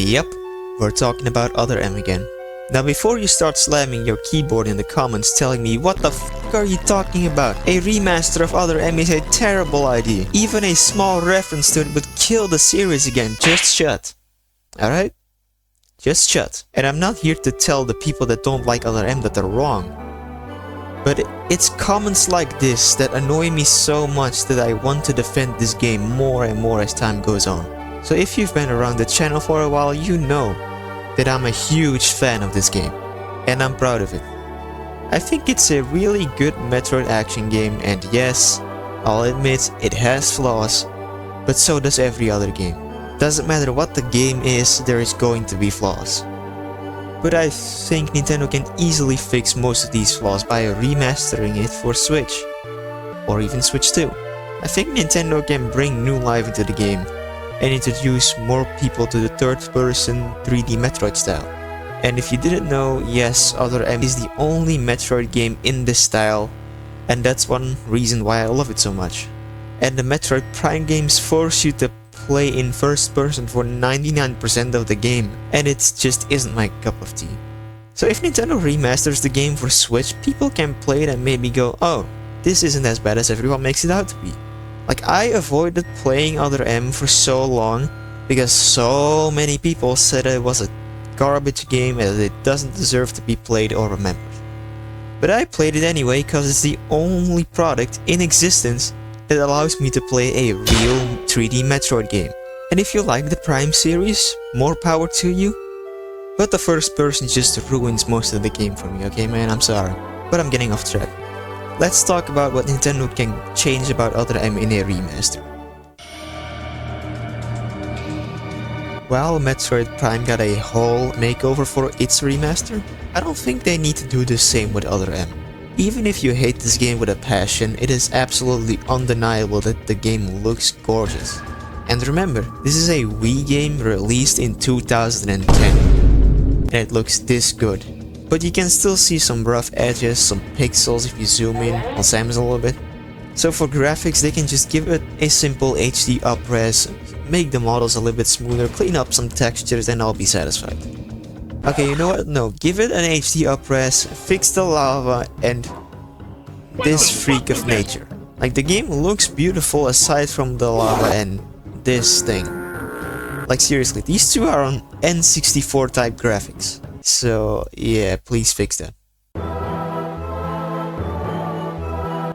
Yep, we're talking about Other M again. Now before you start slamming your keyboard in the comments telling me what the f are you talking about? A remaster of Other M is a terrible idea. Even a small reference to it would kill the series again. Just shut. Alright? Just shut. And I'm not here to tell the people that don't like Other M that they're wrong. But it's comments like this that annoy me so much that I want to defend this game more and more as time goes on. So if you've been around the channel for a while, you know that I'm a huge fan of this game, and I'm proud of it. I think it's a really good Metroid action game, and yes, I'll admit it has flaws, but so does every other game. Doesn't matter what the game is, there is going to be flaws. But I think Nintendo can easily fix most of these flaws by remastering it for Switch, or even Switch 2. I think Nintendo can bring new life into the game and introduce more people to the third-person 3D Metroid style. And if you didn't know, yes, Other M is the only Metroid game in this style, and that's one reason why I love it so much. And the Metroid Prime games force you to play in first person for 99% of the game, and it just isn't my cup of tea. So if Nintendo remasters the game for Switch, people can play it and maybe go, oh, this isn't as bad as everyone makes it out to be. Like, I avoided playing Other M for so long because so many people said it was a garbage game and it doesn't deserve to be played or remembered. But I played it anyway because it's the only product in existence that allows me to play a real 3D Metroid game. And if you like the Prime series, more power to you. But the first person just ruins most of the game for me, okay man, I'm sorry. But I'm getting off track. Let's talk about what Nintendo can change about Other M in a remaster. While Metroid Prime got a whole makeover for its remaster, I don't think they need to do the same with Other M. Even if you hate this game with a passion, it is absolutely undeniable that the game looks gorgeous. And remember, this is a Wii game released in 2010, and it looks this good. But you can still see some rough edges, some pixels if you zoom in on Samus a little bit. So for graphics, they can just give it a simple HD up-res, make the models a little bit smoother, clean up some textures, and I'll be satisfied. Okay, you know what? No, give it an HD up-res, fix the lava, and this freak of nature. Like, the game looks beautiful aside from the lava and this thing. Like, seriously, these two are on N64 type graphics. So yeah, please fix that.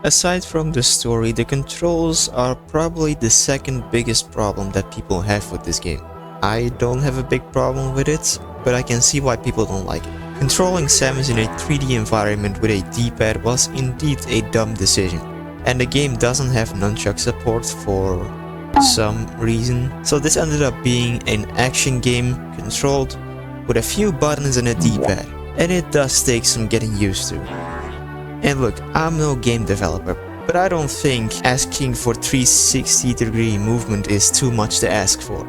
Aside from the story, the controls are probably the second biggest problem that people have with this game. I don't have a big problem with it, but I can see why people don't like it. Controlling Samus in a 3D environment with a D-pad was indeed a dumb decision. And the game doesn't have nunchuck support for some reason, so this ended up being an action game controlled with a few buttons and a D-pad, and it does take some getting used to. And look, I'm no game developer, but I don't think asking for 360-degree movement is too much to ask for.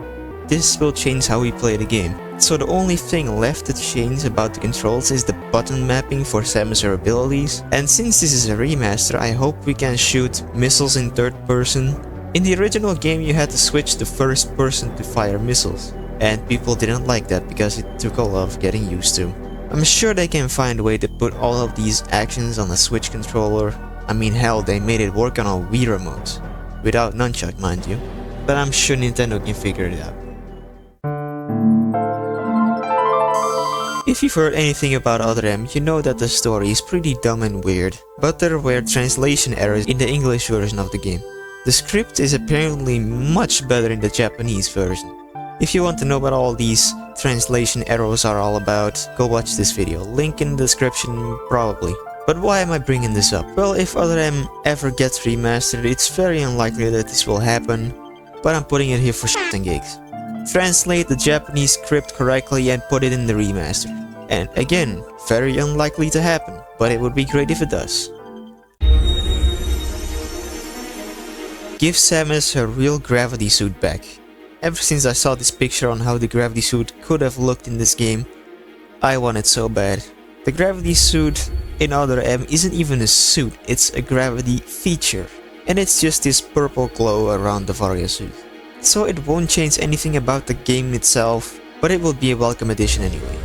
This will change how we play the game. So the only thing left to change about the controls is the button mapping for Samus' abilities, and since this is a remaster, I hope we can shoot missiles in third person. In the original game you had to switch to first person to fire missiles, and people didn't like that because it took a lot of getting used to. I'm sure they can find a way to put all of these actions on a Switch controller. I mean, hell, they made it work on a Wii remote. Without nunchuck, mind you. But I'm sure Nintendo can figure it out. If you've heard anything about Other M, you know that the story is pretty dumb and weird, but there were translation errors in the English version of the game. The script is apparently much better in the Japanese version. If you want to know what all these translation errors are all about, go watch this video, link in the description probably. But why am I bringing this up? Well, if Other M ever gets remastered, it's very unlikely that this will happen, but I'm putting it here for shits and gigs. Translate the Japanese script correctly and put it in the remaster. And again, very unlikely to happen, but it would be great if it does. Give Samus her real gravity suit back. Ever since I saw this picture on how the gravity suit could have looked in this game, I want it so bad. The gravity suit in Other M isn't even a suit, it's a gravity feature. And it's just this purple glow around the Varia suit. So it won't change anything about the game itself, but it would be a welcome addition anyway.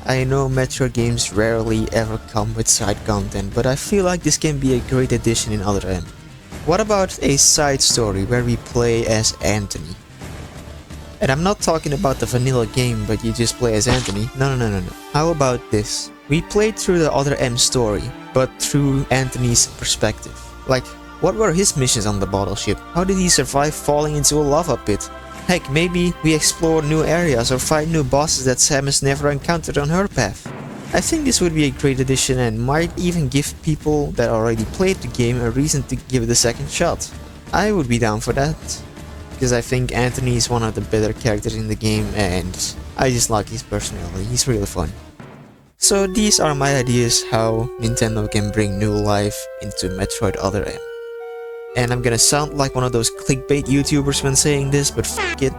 I know Metroid games rarely ever come with side content, but I feel like this can be a great addition in Other M. What about a side story where we play as Anthony? And I'm not talking about the vanilla game, but you just play as Anthony. No. How about this? We played through the Other M story, but through Anthony's perspective. Like, what were his missions on the bottle ship? How did he survive falling into a lava pit? Heck, maybe we explore new areas or fight new bosses that Sam has never encountered on her path. I think this would be a great addition and might even give people that already played the game a reason to give it a second shot. I would be down for that, because I think Anthony is one of the better characters in the game and I just like his personality, he's really fun. So these are my ideas how Nintendo can bring new life into Metroid Other M. And I'm gonna sound like one of those clickbait YouTubers when saying this, but f*** it.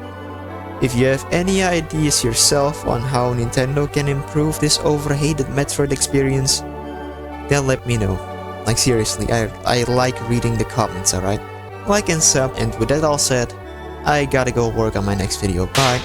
If you have any ideas yourself on how Nintendo can improve this overhated Metroid experience, then let me know. Like seriously, I like reading the comments, alright? Like and sub, and with that all said, I gotta go work on my next video. Bye!